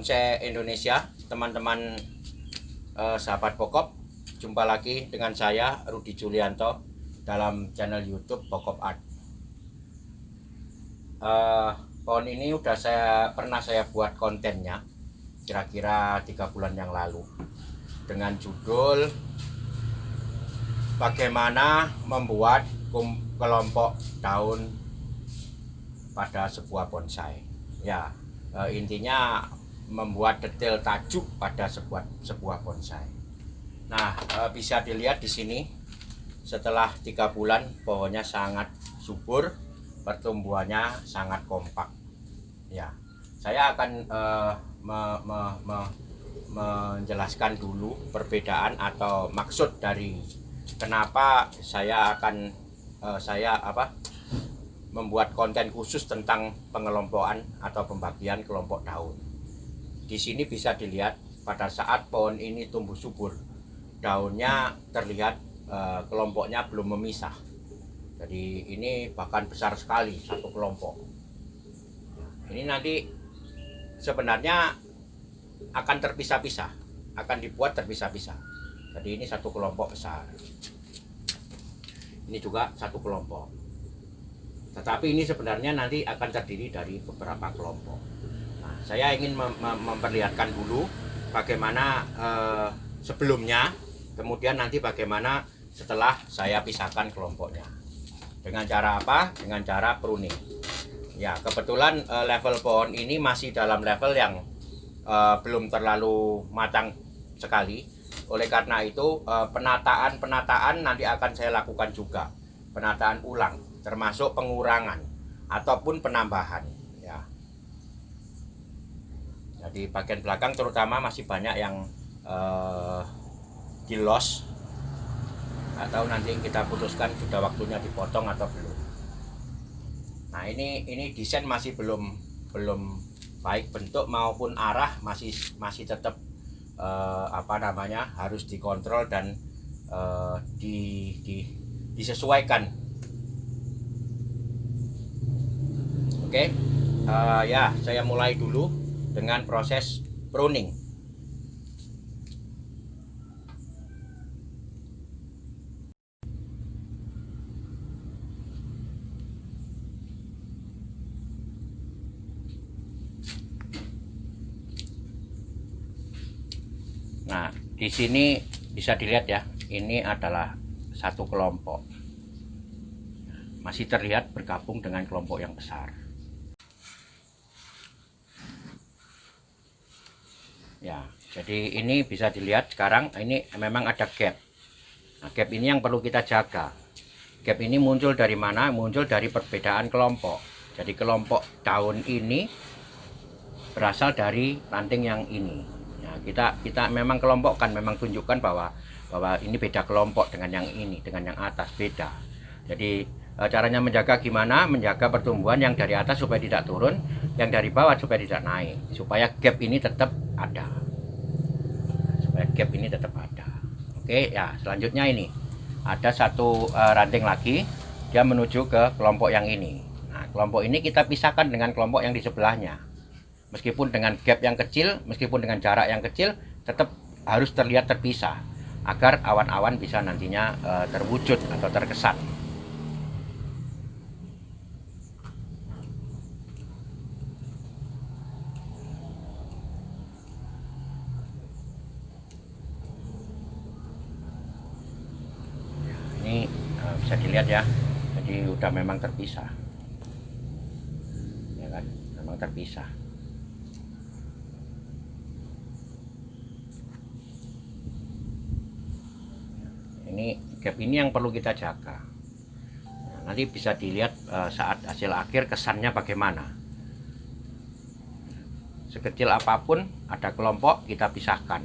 bonsai Indonesia, teman-teman, sahabat pokop. Jumpa lagi dengan saya Rudi Julianto dalam channel YouTube Pokop Art. Pohon ini pernah saya buat kontennya kira-kira 3 bulan yang lalu dengan judul bagaimana membuat kelompok daun pada sebuah bonsai. Ya, intinya membuat detail tajuk pada sebuah bonsai. Nah, bisa dilihat di sini setelah 3 bulan pohonnya sangat subur, pertumbuhannya sangat kompak. Ya, saya akan menjelaskan dulu perbedaan atau maksud dari kenapa saya akan membuat konten khusus tentang pengelompokan atau pembagian kelompok daun. Di sini bisa dilihat pada saat pohon ini tumbuh subur, daunnya terlihat kelompoknya belum memisah. Jadi ini bahkan besar sekali satu kelompok. Ini nanti sebenarnya akan terpisah-pisah, akan dibuat terpisah-pisah. Jadi ini satu kelompok besar. Ini juga satu kelompok. Tetapi ini sebenarnya nanti akan terdiri dari beberapa kelompok. Nah, saya ingin memperlihatkan dulu bagaimana sebelumnya, kemudian nanti bagaimana setelah saya pisahkan kelompoknya. Dengan cara apa? Dengan cara pruning. Ya, kebetulan level pohon ini masih dalam level yang belum terlalu matang sekali. Oleh karena itu penataan nanti akan saya lakukan juga, penataan ulang, termasuk pengurangan ataupun penambahan. Ya. Jadi bagian belakang terutama masih banyak yang di-loss, atau nanti kita putuskan sudah waktunya dipotong atau belum. Nah, ini desain masih belum baik, bentuk maupun arah masih tetap harus dikontrol dan disesuaikan. Oke, ya, saya mulai dulu dengan proses pruning. Nah, di sini bisa dilihat ya, ini adalah satu kelompok. Masih terlihat bergabung dengan kelompok yang besar. Ya, jadi ini bisa dilihat sekarang ini memang ada gap. Nah, gap ini yang perlu kita jaga. Gap ini muncul dari mana? Muncul dari perbedaan kelompok. Jadi kelompok daun ini berasal dari ranting yang ini. Nah, kita memang kelompokkan, memang tunjukkan bahwa ini beda kelompok dengan yang ini, dengan yang atas beda. Jadi caranya menjaga gimana? Menjaga pertumbuhan yang dari atas supaya tidak turun, yang dari bawah supaya tidak naik, supaya gap ini tetap ada. Oke, ya, selanjutnya ini ada satu ranting lagi, dia menuju ke kelompok yang ini. Nah, kelompok ini kita pisahkan dengan kelompok yang di sebelahnya. Meskipun dengan gap yang kecil, meskipun dengan jarak yang kecil, tetap harus terlihat terpisah agar awan-awan bisa nantinya terwujud atau terkesan. Ini bisa dilihat ya, jadi udah memang terpisah, ya kan, memang terpisah. Ini gap ini yang perlu kita jaga. Nah, nanti bisa dilihat saat hasil akhir kesannya bagaimana. Sekecil apapun ada kelompok kita pisahkan.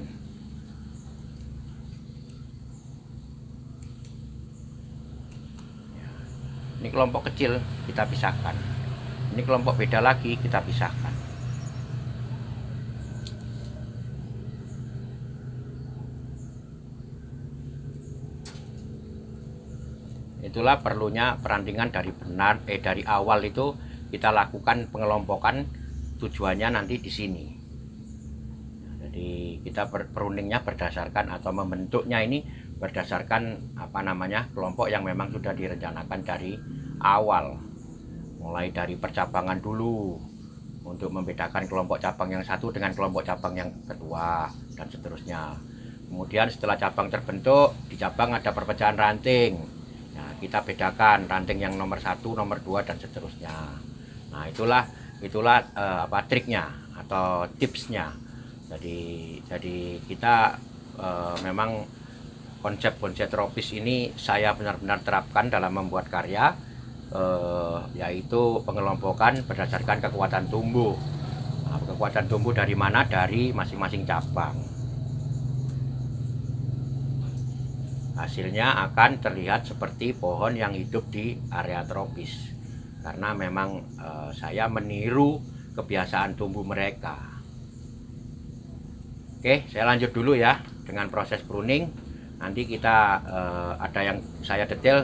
Ini kelompok kecil kita pisahkan. Ini kelompok beda lagi kita pisahkan. Itulah perlunya perantingan dari awal itu kita lakukan pengelompokan, tujuannya nanti di sini. Jadi kita pruningnya berdasarkan atau membentuknya ini berdasarkan kelompok yang memang sudah direncanakan dari awal, mulai dari percabangan dulu untuk membedakan kelompok cabang yang satu dengan kelompok cabang yang kedua dan seterusnya. Kemudian setelah cabang terbentuk, di cabang ada perpecahan ranting. Nah, kita bedakan ranting yang nomor 1, nomor 2 dan seterusnya. Nah, itulah triknya atau tipsnya. Jadi kita memang konsep tropis ini saya benar-benar terapkan dalam membuat karya, yaitu pengelompokan berdasarkan kekuatan tumbuh. Nah, kekuatan tumbuh dari mana? Dari masing-masing cabang. Hasilnya akan terlihat seperti pohon yang hidup di area tropis, karena memang saya meniru kebiasaan tumbuh mereka. Oke, saya lanjut dulu ya dengan proses pruning. Nanti kita ada yang saya detail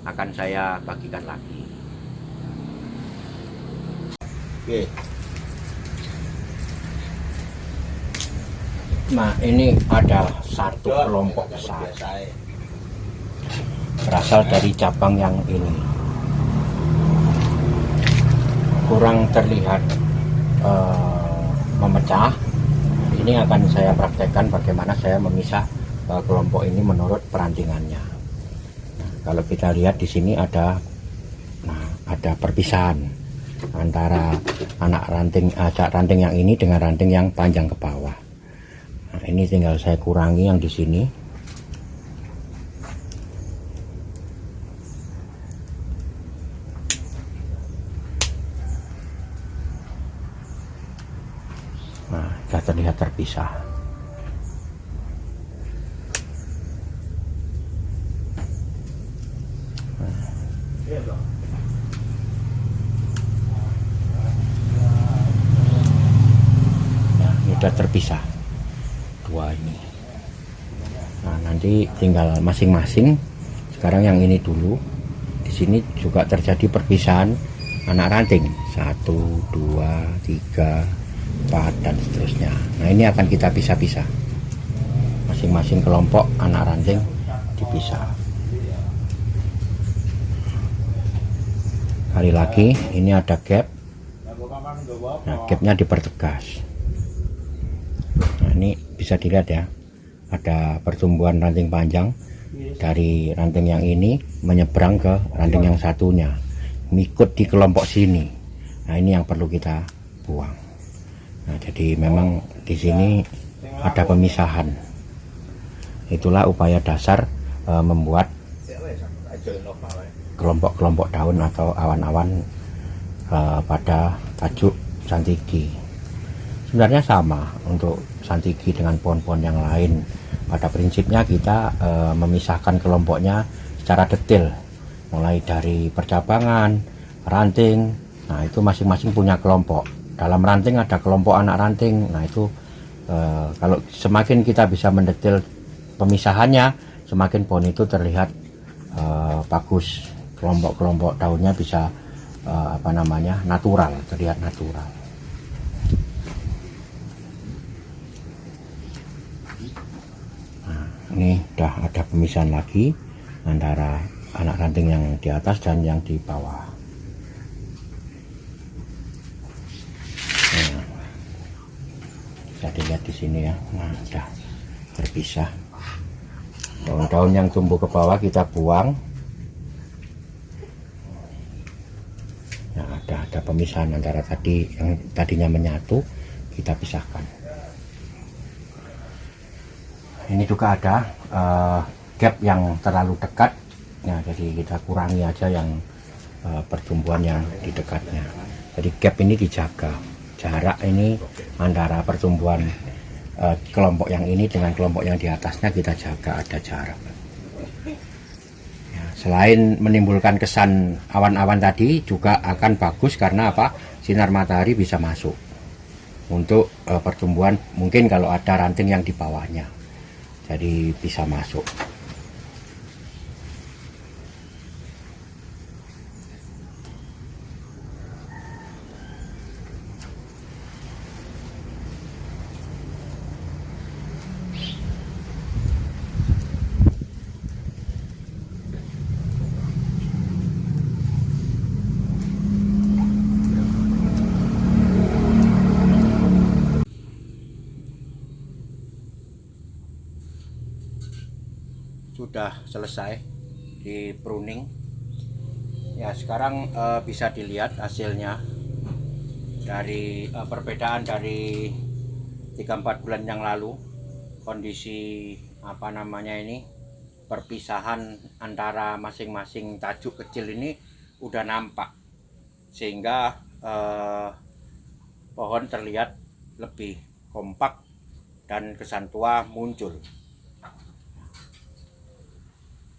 akan saya bagikan lagi. Oke. Nah, ini ada satu kelompok besar berasal dari cabang yang ini. Kurang terlihat memecah. Ini akan saya praktekkan bagaimana saya memisah kelompok ini menurut perantingannya. Nah, kalau kita lihat di sini ada perpisahan antara acak ranting yang ini dengan ranting yang panjang ke bawah. Nah, ini tinggal saya kurangi yang di sini. Nah, sudah terlihat terpisah. Nah, ini sudah terpisah dua ini. Nah, nanti tinggal masing-masing. Sekarang yang ini dulu. Di sini juga terjadi perpisahan anak ranting. 1, 2, 3, 4 dan seterusnya. Nah, ini akan kita pisah-pisah. Masing-masing kelompok anak ranting dipisah. Kali lagi, ini ada gap. Nah, gapnya dipertegas. Nah, ini bisa dilihat ya, ada pertumbuhan ranting panjang dari ranting yang ini menyeberang ke ranting yang satunya, mengikut di kelompok sini. Nah, ini yang perlu kita buang. Nah, jadi memang di sini ada pemisahan. Itulah upaya dasar membuat kelompok-kelompok daun atau awan-awan pada tajuk santiki. Sebenarnya sama untuk santiki dengan pohon-pohon yang lain. Pada prinsipnya kita memisahkan kelompoknya secara detail, mulai dari percabangan, ranting. Nah, itu masing-masing punya kelompok. Dalam ranting ada kelompok anak ranting. Nah, itu kalau semakin kita bisa mendetail pemisahannya, semakin pohon itu terlihat bagus. Kelompok-kelompok daunnya bisa natural, terlihat natural. Nah, ini udah ada pemisahan lagi antara anak ranting yang di atas dan yang di bawah. Bisa dilihat di sini ya. Nah, sudah terpisah. Daun-daun yang tumbuh ke bawah kita buang. Nah, ada pemisahan antara tadi yang tadinya menyatu, kita pisahkan. Ini juga ada gap yang terlalu dekat. Nah, jadi kita kurangi aja yang pertumbuhan yang di dekatnya. Jadi gap ini dijaga. Jarak ini antara pertumbuhan kelompok yang ini dengan kelompok yang di atasnya kita jaga, ada jarak. Ya, selain menimbulkan kesan awan-awan tadi, juga akan bagus karena apa? Sinar matahari bisa masuk untuk pertumbuhan. Mungkin kalau ada ranting yang di bawahnya, jadi bisa masuk. sudah selesai di pruning. Ya, sekarang bisa dilihat hasilnya dari perbedaan dari 3-4 bulan yang lalu. Kondisi apa namanya ini, perpisahan antara masing-masing tajuk kecil ini udah nampak, sehingga pohon terlihat lebih kompak dan kesan tua muncul.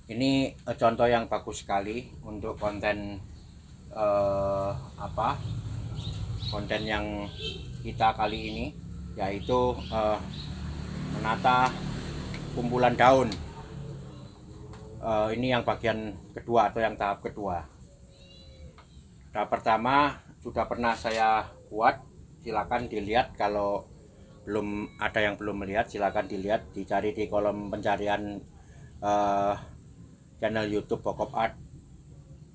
Ini contoh yang bagus sekali untuk konten konten yang kita kali ini, yaitu menata kumpulan daun. Ini yang bagian kedua atau yang tahap kedua. Tahap pertama sudah pernah saya buat, silakan dilihat. Kalau belum ada yang belum melihat, silakan dilihat, dicari di kolom pencarian channel YouTube Pokop Art,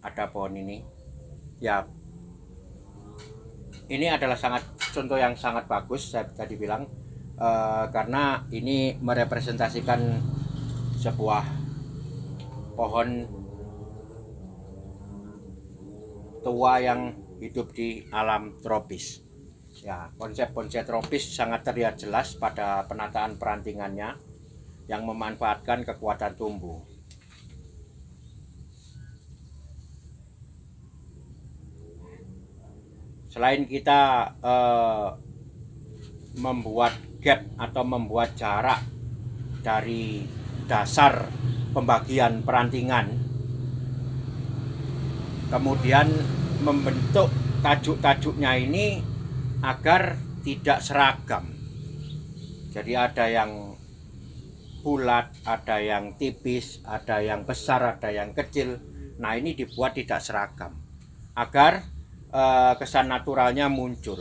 ada pohon ini. Ya, ini adalah contoh yang sangat bagus, saya tadi bilang, karena ini merepresentasikan sebuah pohon tua yang hidup di alam tropis. Ya, konsep-konsep tropis sangat terlihat jelas pada penataan perantingannya yang memanfaatkan kekuatan tumbuh. Selain kita membuat gap atau membuat jarak dari dasar pembagian perantingan, kemudian membentuk tajuk-tajuknya ini agar tidak seragam. Jadi ada yang bulat, ada yang tipis, ada yang besar, ada yang kecil. Nah, ini dibuat tidak seragam agar kesan naturalnya muncul,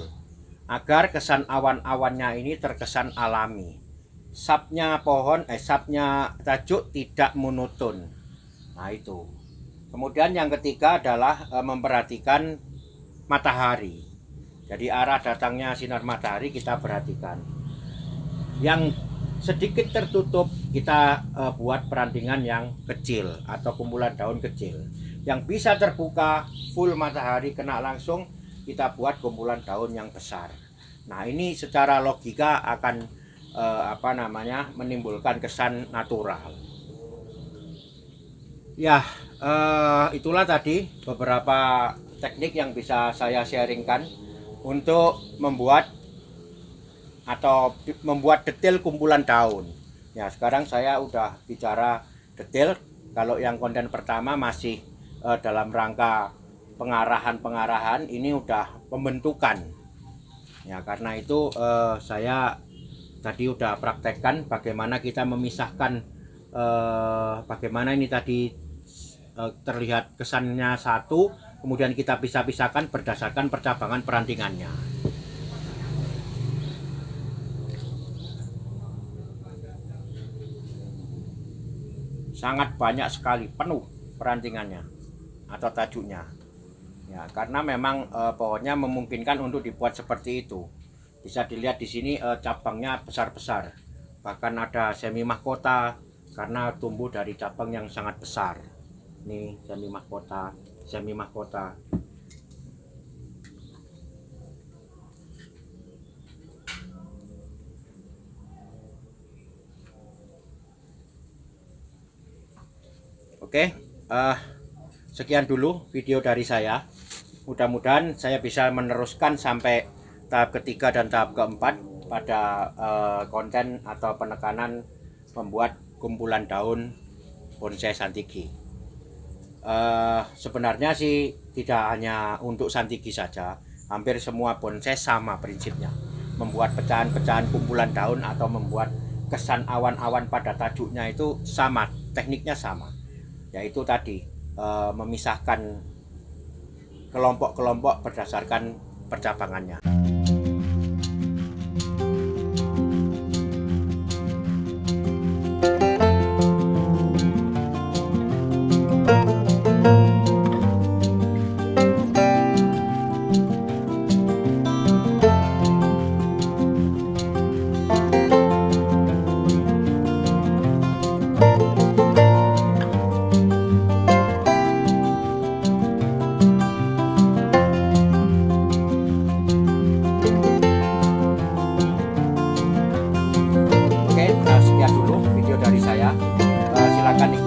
agar kesan awan-awannya ini terkesan alami. Sapnya sapnya tajuk tidak monoton. Nah, itu. Kemudian yang ketiga adalah memperhatikan matahari. Jadi arah datangnya sinar matahari kita perhatikan. Yang sedikit tertutup kita buat perantingan yang kecil atau kumpulan daun kecil. Yang bisa terbuka full matahari kena langsung, kita buat kumpulan daun yang besar. Nah, ini secara logika akan menimbulkan kesan natural. Ya, itulah tadi beberapa teknik yang bisa saya sharingkan untuk membuat detail kumpulan daun. Ya, sekarang saya udah bicara detail. Kalau yang konten pertama masih dalam rangka pengarahan, ini udah pembentukan. Ya, karena itu saya tadi udah praktekkan bagaimana kita memisahkan, bagaimana ini tadi terlihat kesannya satu, kemudian kita pisah-pisahkan berdasarkan percabangan perantingannya. Sangat banyak sekali, penuh perantingannya atau tajuknya. Ya, karena memang pohonnya memungkinkan untuk dibuat seperti itu. Bisa dilihat di sini cabangnya besar-besar. Bahkan ada semi mahkota karena tumbuh dari cabang yang sangat besar. Ini semi mahkota. Oke, sekian dulu video dari saya. Mudah-mudahan saya bisa meneruskan sampai tahap ketiga dan tahap keempat pada konten atau penekanan membuat kumpulan daun bonsai santigi. Sebenarnya sih tidak hanya untuk santigi saja, hampir semua bonsai sama prinsipnya, membuat pecahan-pecahan kumpulan daun atau membuat kesan awan-awan pada tajuknya itu sama, tekniknya sama, yaitu tadi memisahkan kelompok-kelompok berdasarkan percabangannya.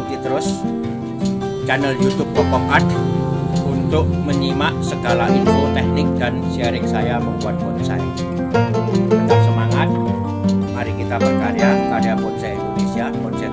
ikuti terus channel YouTube Popok Art untuk menyimak segala info teknik dan sharing saya membuat bonsai. Tetap semangat, mari kita berkarya, karya bonsai Indonesia, bonsai